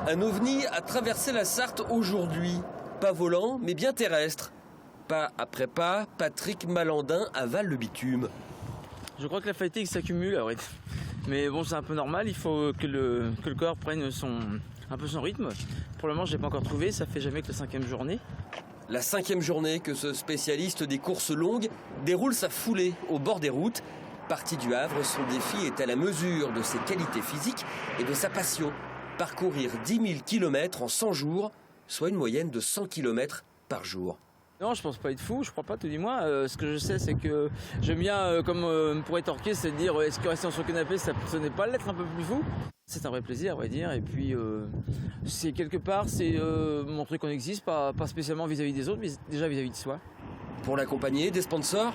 Un ovni a traversé la Sarthe aujourd'hui. Pas volant, mais bien terrestre. Pas après pas, Patrick Malandin avale le bitume. Je crois que la fatigue s'accumule, mais bon, c'est un peu normal. Il faut que le corps prenne un peu son rythme. Pour le moment, je n'ai pas encore trouvé. Ça fait jamais que la 5e journée. La 5e journée que ce spécialiste des courses longues déroule sa foulée au bord des routes. Parti du Havre, son défi est à la mesure de ses qualités physiques et de sa passion. Parcourir 10 000 km en 100 jours, soit une moyenne de 100 km par jour. Non, je pense pas être fou, je crois pas, tout du moins. Ce que je sais, c'est que j'aime bien, comme pour être orqué, c'est de dire est-ce que rester sur son canapé, ça n'est pas l'être un peu plus fou. C'est un vrai plaisir, on va dire. Et puis, c'est quelque part, c'est montrer qu'on existe, pas spécialement vis-à-vis des autres, mais déjà vis-à-vis de soi. Pour l'accompagner, des sponsors,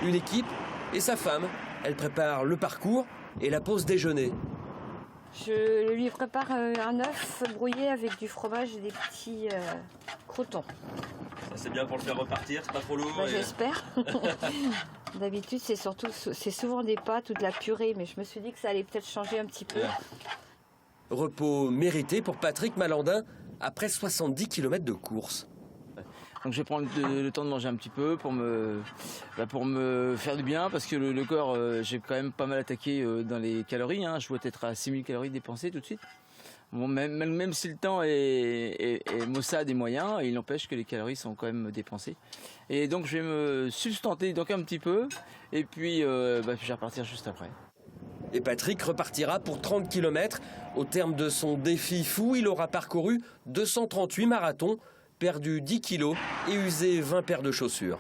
une équipe et sa femme. Elle prépare le parcours et la pause déjeuner. Je lui prépare un œuf brouillé avec du fromage et des petits croûtons. Ça c'est bien pour le faire repartir, c'est pas trop lourd. J'espère. D'habitude c'est souvent des pâtes ou de la purée, mais je me suis dit que ça allait peut-être changer un petit peu. Repos mérité pour Patrick Malandin après 70 km de course. Donc je vais prendre le temps de manger un petit peu pour me faire du bien, parce que le corps, j'ai quand même pas mal attaqué dans les calories. Je dois être à 6000 calories dépensées tout de suite. Bon, même si le temps est maussade et moyen, il n'empêche que les calories sont quand même dépensées. Et donc je vais me sustenter donc un petit peu, et puis je vais repartir juste après. Et Patrick repartira pour 30 km. Au terme de son défi fou, il aura parcouru 238 marathons, perdu 10 kilos et usé 20 paires de chaussures.